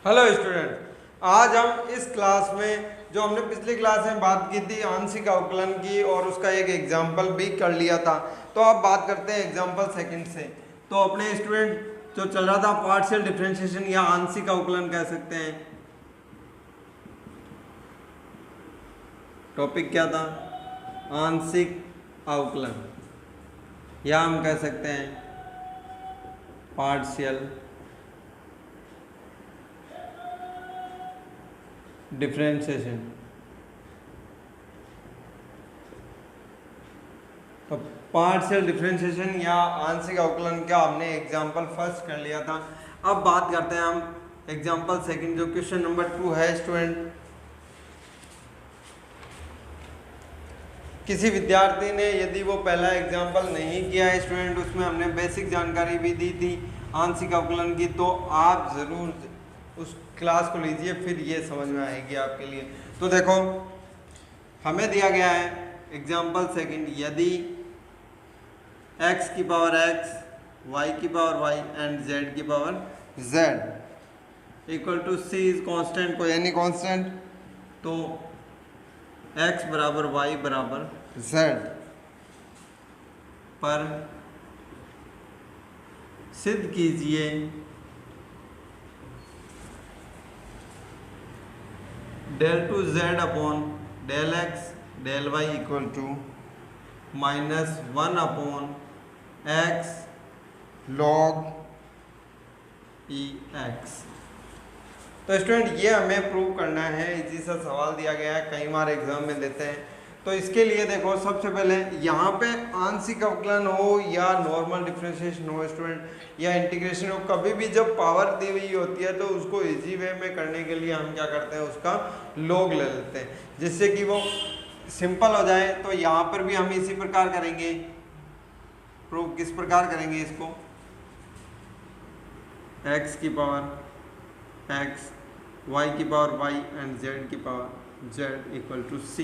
Hello student, आज हम इस क्लास में जो हमने पिछली क्लास में बात की थी आंशिक अवकलन की और उसका एक एग्जाम्पल भी कर लिया था। तो अब बात करते हैं एग्जाम्पल सेकंड से। तो अपने स्टूडेंट जो चल रहा था पार्शियल डिफरेंशिएशन या आंशिक अवकलन कह सकते हैं। टॉपिक क्या था? आंशिक अवकलन या हम कह सकते हैं पार्शियल डिफरेंशिएशन। तो पार्शियल डिफरेंशिएशन या आंशिक अवकलन का हमने एग्जांपल फर्स्ट कर लिया था। अब बात करते हैं हम एग्जांपल सेकंड जो क्वेश्चन नंबर 2 है। स्टूडेंट, किसी विद्यार्थी ने यदि वो पहला एग्जांपल नहीं किया है स्टूडेंट, उसमें हमने बेसिक जानकारी भी दी थी आंशिक अवकलन की, तो आप ज़रूर उस क्लास को लीजिए, फिर ये समझ में आएगी आपके लिए। तो देखो, हमें दिया गया है एग्जांपल सेकंड, यदि x की पावर x, y की पावर y एंड z की power z equal to c is constant, कोई एनी कांस्टेंट, तो x बराबर y बराबर z पर सिद्ध कीजिए del two z upon del x del y equal to -1 upon x log e x। तो student ये हमें प्रूव करना है, इसी सा सवाल दिया गया है, कई बार एग्जाम में देते हैं। तो इसके लिए देखो, सबसे पहले यहाँ पे आंशिक अवकलन हो या नॉर्मल डिफरेंशिएशन हो स्टूडेंट या इंटीग्रेशन हो, कभी भी जब पावर दी हुई होती है तो उसको इजी वे में करने के लिए हम क्या करते हैं, उसका log ले लेते हैं जिससे कि वो सिंपल हो जाए। तो यहाँ पर भी हम इसी प्रकार करेंगे। प्रूव किस प्रकार करेंगे इसको? x की पावर x, y की पावर y एंड z की power z equal to c।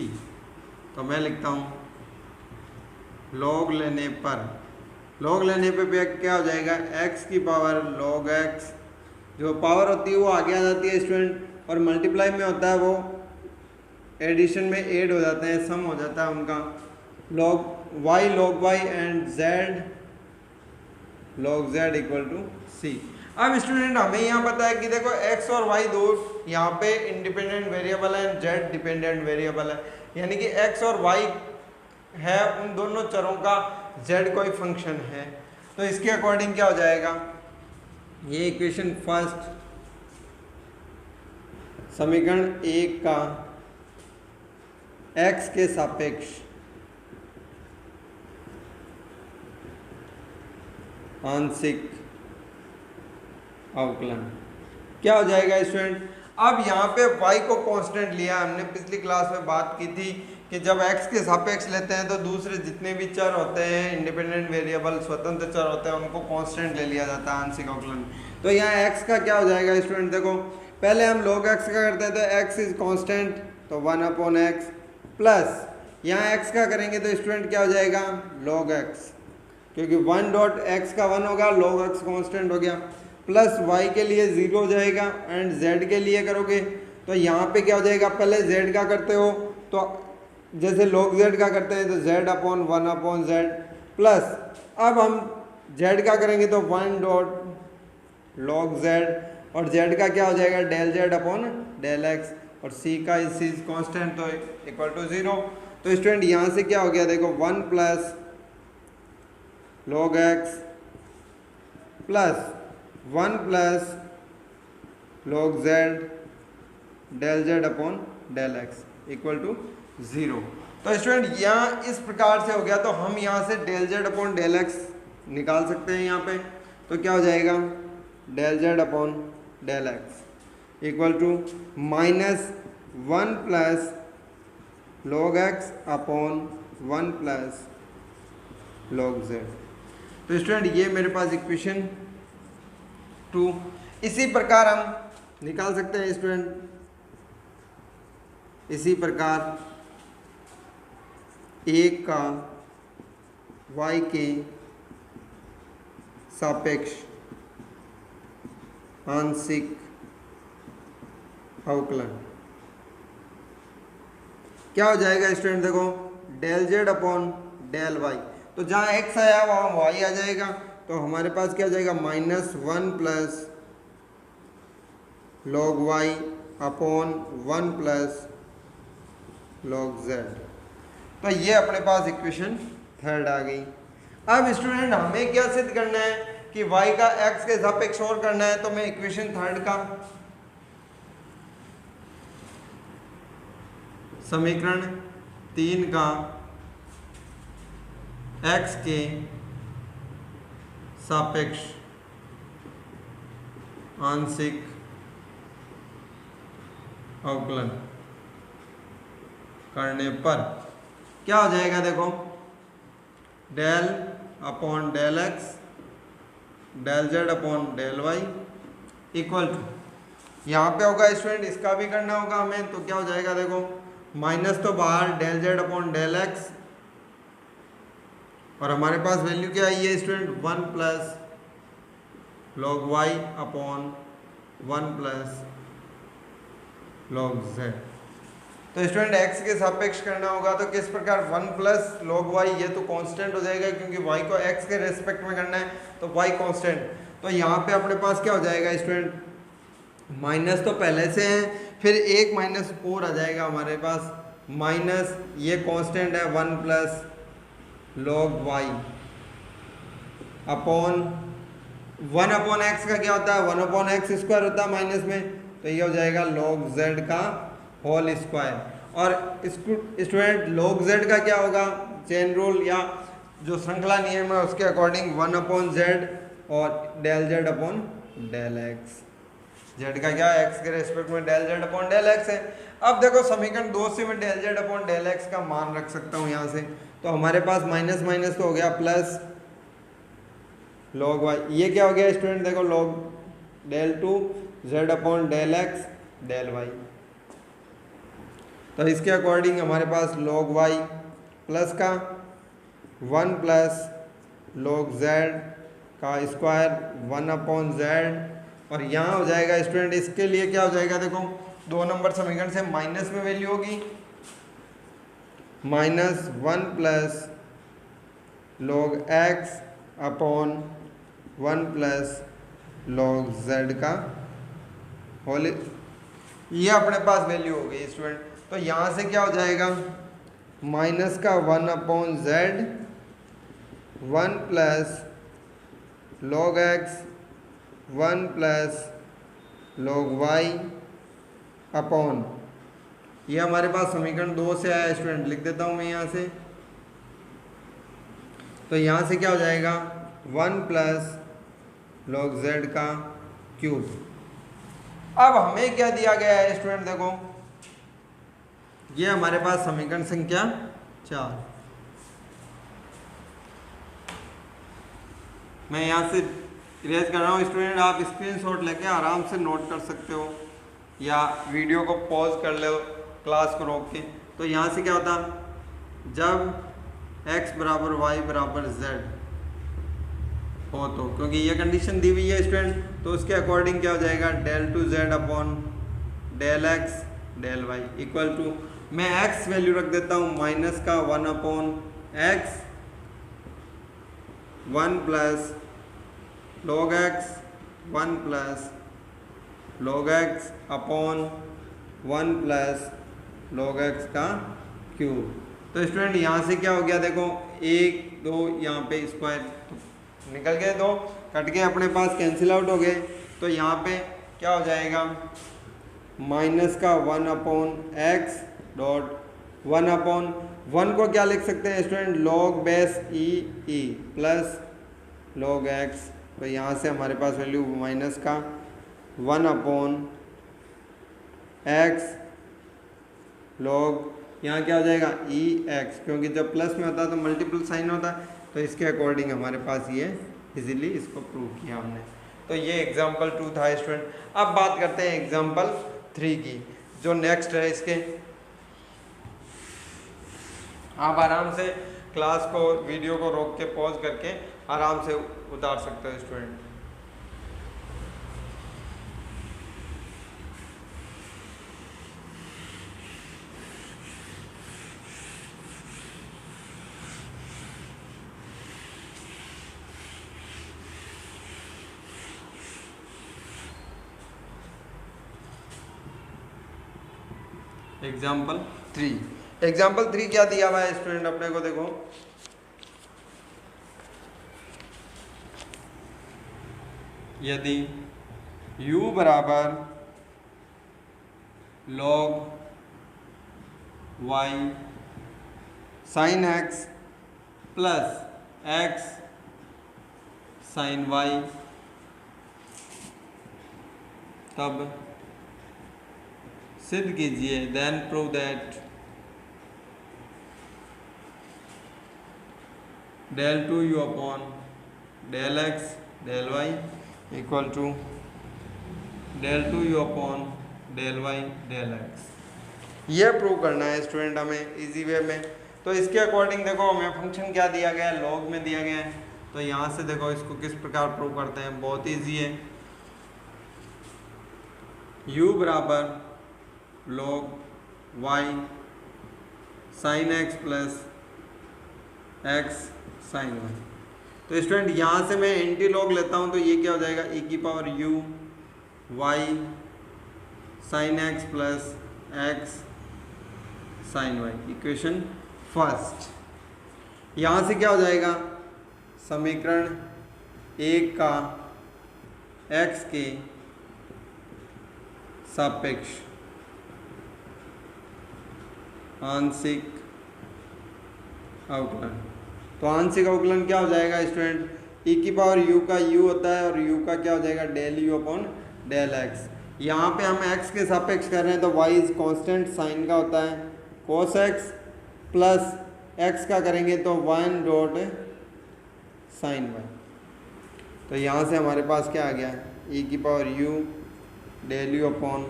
तो मैं लिखता हूँ log लेने पे क्या हो जाएगा, x की पावर log x, जो पावर होती है वो आगे आ जाती है स्टूडेंट, और मल्टीप्लाई में होता है वो एडिशन में ऐड हो जाते हैं, सम हो जाता है उनका, log y and z log z equal to c। अब स्टूडेंट हमें यहाँ पता है कि देखो x और y दो यहाँ पे इंडिपेंडेंट वेरिएबल है, z डिपेंडेंट वेरिएबल है, यानी कि x और y है, उन दोनों चरों का z कोई फंक्शन है। तो इसके अकॉर्डिंग क्या हो जाएगा, ये इक्वेशन फर्स्ट समीकरण 1 का x के सापेक्ष आंशिक अवकलन क्या हो जाएगा स्टूडेंट। अब यहाँ पे y को कांस्टेंट लिया, हमने पिछली क्लास में बात की थी कि जब x के सापेक्ष लेते हैं तो दूसरे जितने भी चर होते हैं, इंडिपेंडेंट वेरिएबल स्वतंत्र चर होते हैं, उनको कांस्टेंट ले लिया जाता है आंशिक अवकलन। तो यहाँ x का क्या हो जाएगा स्टूडेंट, देखो पहले हम log x का करते हैं तो x इज कांस्टेंट, तो 1 अपॉन x, प्लस यहाँ x का करेंगे तो स्टूडेंट क्या हो जाएगा, log x, क्योंकि 1 डॉट x का 1 होगा, log x कांस्टेंट हो गया, प्लस y के लिए 0 हो जाएगा एंड z के लिए करोगे तो यहाँ पे क्या हो जाएगा, पहले z का करते हो तो जैसे log z का करते हैं तो z upon 1 upon z, plus अब हम z का करेंगे तो 1 डॉट log z, और z का क्या हो जाएगा, del z upon del x, और c का इस कांस्टेंट तो इक्वल टू 0। तो स्टूडेंट यहाँ से क्या हो गया, देखो 1 plus log x plus 1 plus log z del z upon del x equal to 0। तो स्टूडेंट यहाँ इस प्रकार से हो गया, तो हम यहाँ से del z upon del x निकाल सकते हैं यहाँ पे। तो क्या हो जाएगा, del z upon del x equal to -1 plus log x upon 1 plus log z। तो स्टूडेंट ये मेरे पास इक्वेशन 2, इसी प्रकार हम निकाल सकते हैं स्टूडेंट, इसी प्रकार 1 का y के सापेक्ष आंशिक अवकलन। क्या हो जाएगा स्टूडेंट, देखो del Z upon del Y, तो जहाँ एक्स आया वहाँ वाई आ जाएगा, तो हमारे पास क्या हो जाएगा -1 plus log Y upon 1 plus log Z. तो ये अपने पास इक्वेशन थर्ड आ गई। अब स्टूडेंट हमें क्या सिद्ध करना है कि y का x के सापेक्ष और करना है, तो मैं इक्वेशन थर्ड का समीकरण 3 का x के सापेक्ष आंशिक अवकलन करने पर क्या हो जाएगा, देखो del upon del X del Z upon del Y equal to, यहाँ पे होगा स्टूडेंट इसका भी करना होगा हमें, तो क्या हो जाएगा, देखो माइनस तो बाहर del Z upon del X, और हमारे पास वैल्यू क्या आई है student 1 plus log Y upon 1 plus log Z. तो स्टूडेंट x के सापेक्ष करना होगा, तो किस प्रकार 1 प्लस लॉग वाई, ये तो कांस्टेंट हो जाएगा क्योंकि y को x के रेस्पेक्ट में करना है, तो y कांस्टेंट। तो यहाँ पे अपने पास क्या हो जाएगा स्टूडेंट, माइनस तो पहले से है, फिर एक माइनस और आ जाएगा हमारे पास, माइनस ये कांस्टेंट है 1 plus log Y upon 1 upon X का क्या होता है 1 अपॉन एक्स स्क्वायर होता है माइनस में, तो ये हो जाएगा लॉग जेड का होल स्क्वायर। और स्टूडेंट लॉग जेड का क्या होगा, चेन रूल या जो श्रृंखला नियम है उसके अकॉर्डिंग 1 अपॉन जेड और del Z upon del X. Z का क्या है एक्स के रेस्पेक्ट में del Z upon del X है। अब देखो समीकरण 2 से मैं del Z upon del X का मान रख सकता हूँ यहाँ से, तो हमारे पास माइनस माइनस तो हो गया प्लस लॉग वाई, ये क्या हो गया स्टूडेंट, देखो log del 2 Z upon del X del Y, तो इसके अकॉर्डिंग हमारे पास लॉग वाई प्लस का 1 प्लस लॉग जेड का स्क्वायर 1 अपॉन जेड, और यहाँ हो जाएगा स्टूडेंट इसके लिए क्या हो जाएगा, देखो 2 नंबर समीकरण से माइनस में वैल्यू होगी -1 plus log X upon 1 plus log Z का होल, ये अपने पास वैल्यू हो गई स्टूडेंट। तो यहाँ से क्या हो जाएगा माइनस का 1 upon Z 1 plus log X 1 plus log Y upon, ये हमारे पास समीकरण 2 से आया स्टूडेंट, लिख देता हूँ मैं यहाँ से, तो यहाँ से क्या हो जाएगा 1 प्लस लॉग जेड का क्यूब। अब हमें क्या दिया गया है स्टूडेंट, देखो ये हमारे पास समीकरण संख्या 4, मैं यहाँ से इरेज कर रहा हूँ स्टूडेंट, आप स्क्रीनशॉट लेके आराम से नोट कर सकते हो या वीडियो को पॉज कर लो क्लास को रोक के। तो यहाँ से क्या होता, जब x बराबर y बराबर z हो, तो क्योंकि ये कंडीशन दी हुई है स्टूडेंट, तो उसके अकॉर्डिंग क्या हो जाएगा del two Z upon del X del Y equal to, मैं x वैल्यू रख देता हूँ माइनस का 1 upon X 1 plus log X 1 plus log X upon 1 plus log X का क्यूब। तो स्टूडेंट यहाँ से क्या हो गया, देखो 1 2 यहाँ पे स्क्वायर निकल गए, 2 कट के अपने पास कैंसिल आउट हो गए, तो यहाँ पे क्या हो जाएगा माइनस का 1 अपॉन एक्स डॉट 1 अपॉन 1 को क्या लिख सकते हैं student log base E plus log x, तो यहाँ से हमारे पास वैल्यू माइनस का 1 अपॉन एक्स लॉग, यहाँ क्या हो जाएगा ई एक्स, क्योंकि जब प्लस में होता है तो मल्टीपल साइन होता है, तो इसके अकॉर्डिंग हमारे पास ये इजीली इसको प्रूव किया हमने। तो ये एग्जाम्पल 2 था स्टूडेंट। अब बात करते हैं एग्जाम्पल 3 की, जो नेक्स्ट है इसके। आप आराम से क्लास को वीडियो को रोक के पॉज करके आराम से उतार सकते हो स्टूडेंट। एग्जाम्पल 3 क्या दिया हुआ है स्टूडेंट अपने को, देखो यदि u बराबर log y sin x plus x sin y, तब सिद्ध कीजिए, then prove that del 2u upon del x del y equal to del 2u upon del y del x। ये प्रूव करना है स्टूडेंट हमें इजी वे में। तो इसके अकॉर्डिंग देखो हमें फंक्शन क्या दिया गया है, लॉग में दिया गया है। तो यहाँ से देखो इसको किस प्रकार प्रूव करते हैं, बहुत इजी है। u बराबर log y sin x plus x sin y। तो स्टूडेंट यहाँ से मैं एंटी लॉग लेता हूँ, तो ये क्या हो जाएगा, e की power u y sin x plus x sin y, equation first. यहाँ से क्या हो जाएगा, समीकरण 1 का x के सापेक्ष आंशिक अवकलन। तो आंशिक अवकलन क्या हो जाएगा स्टूडेंट, e की पावर u का u होता है और u का क्या हो जाएगा, del u upon del x। यहाँ पे हम x के सापेक्ष कर रहे हैं तो y इज कांस्टेंट, साइन का होता है cos x प्लस x का करेंगे तो 1 डॉट साइन y। तो यहाँ से हमारे पास क्या आ गया, e की power u del u upon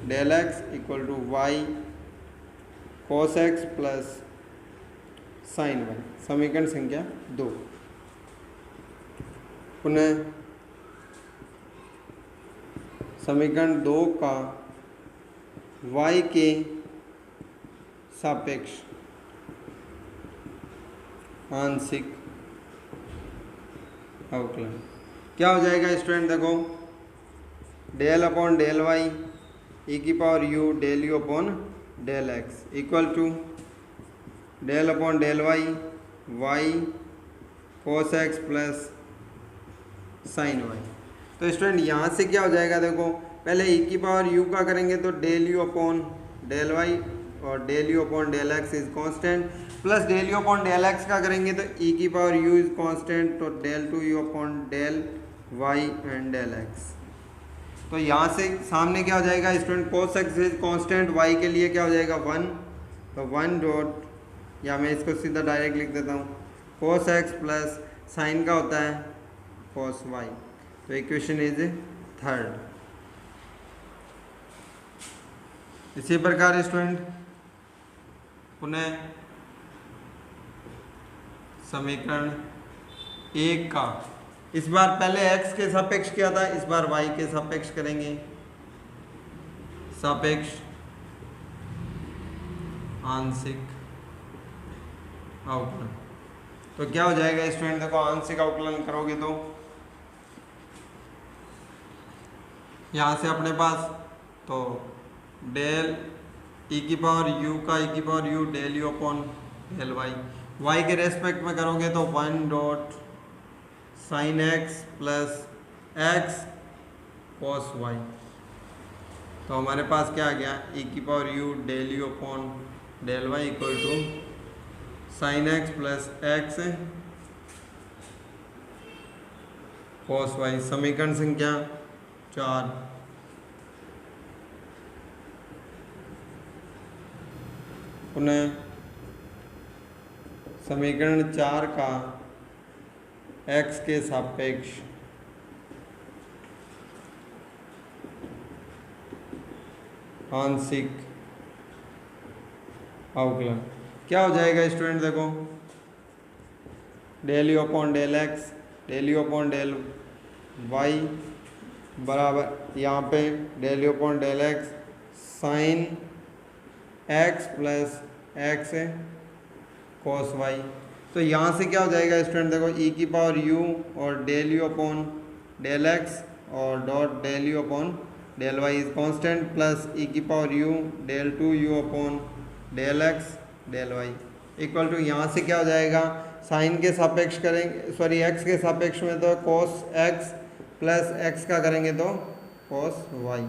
del x equal to y cos x plus sine y, समीकरण संख्या 2। पुनः समीकरण 2 का y के सापेक्ष आंशिक अवकलन क्या हो जाएगा स्टूडेंट, देखो del upon del Y E की power u del u upon del x equal to del upon del Y Y cos x plus sine Y. तो स्टूडेंट यहाँ से क्या हो जाएगा, देखो पहले e की पावर u का करेंगे तो del u upon del Y और del u upon del x is constant, plus del u upon del x का करेंगे तो e की पावर u इज कांस्टेंट, तो del 2u upon del y and del x। तो यहाँ से सामने क्या हो जाएगा student, cos x is constant, y के लिए क्या हो जाएगा 1, तो 1 डॉट, या मैं इसको सीधा डायरेक्ट लिख देता हूँ, cos x प्लस साइन का होता है cos y। तो इक्वेशन इज थर्ड। इसी प्रकार स्टूडेंट पुनः समीकरण 1 का, इस बार पहले x के सापेक्ष किया था, इस बार y के सापेक्ष करेंगे, सापेक्ष आंशिक अवकलन। तो क्या हो जाएगा स्टूडेंट, देखो आंशिक अवकलन करोगे तो यहाँ से अपने पास तो डेल e की पावर u का e की power u del u upon del y के रेस्पेक्ट में करोगे तो 1 dot sine x plus x cos y। तो हमारे पास क्या आ गया, e की power u del u upon del y equal to sine x plus x cos y, समीकरण संख्या 4। पुनः समीकरण 4 का x के सापेक्ष आंशिक अवकलन क्या हो जाएगा स्टूडेंट, देखो del u upon del x del u upon del y बराबर यहाँ पे del u upon del x sine x plus x cos y। तो यहाँ से क्या हो जाएगा स्टूडेंट, देखो e की पावर u और del u upon del x और dot del u upon del Y is constant plus E की power U del 2u upon del X del Y equal to यहाँ से क्या हो जाएगा, साइन के सापेक्ष करेंगे, सॉरी एक्स के सापेक्ष में तो कॉस एक्स प्लस एक्स का करेंगे तो कॉस वाई।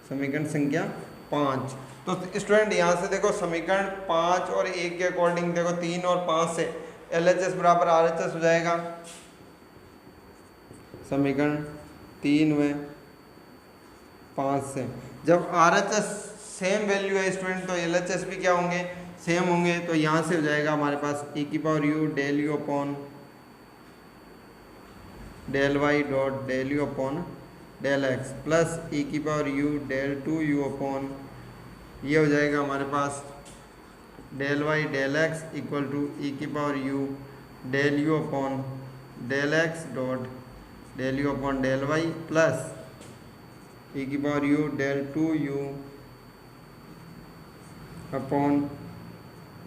समीकरण संख्या 5। तो स्टूडेंट यहाँ से देखो समीकरण 5 और 1 के अकॉर्डिंग देखो 3 और 5 से LHS बराबर RHS हो जाएगा। समीकरण 3 में 5 से जब RHS सेम वैल्यू है स्टूडेंट तो LHS भी क्या होंगे, सेम होंगे। तो यहाँ से हो जाएगा हमारे पास e की power u del U upon del Y dot del U upon del X plus e की power u del 2u upon ये हो जाएगा हमारे पास del Y del X equal to E की power u del U upon del X dot del U upon del Y plus E की power u del 2u upon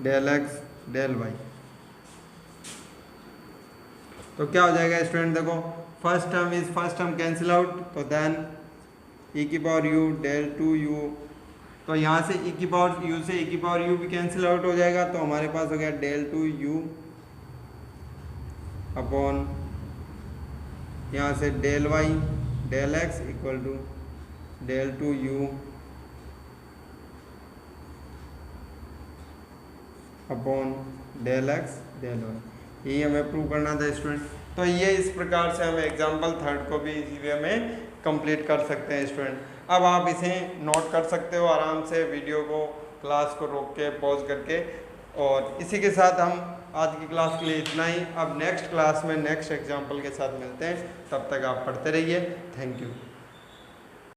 del X del Y. तो क्या हो जाएगा student, देखो first term is first term cancel out, तो then ई की power u del 2u, तो यहाँ से ई की पावर u से ई की पावर u भी कैंसिल आउट हो जाएगा। तो हमारे पास हो गया डेल 2u अपॉन यहाँ से del Y del X equal to del 2u upon del X del Y. यही हमें प्रूव करना था स्टूडेंट। तो ये इस प्रकार से हम एग्जाम्पल 3 को भी इसी वे में कंप्लीट कर सकते हैं स्टूडेंट। अब आप इसे नोट कर सकते हो आराम से, वीडियो को क्लास को रोक के पॉज करके। और इसी के साथ हम आज की क्लास के लिए इतना ही। अब नेक्स्ट क्लास में नेक्स्ट एग्जाम्पल के साथ मिलते हैं, तब तक आप पढ़ते रहिए। Thank you.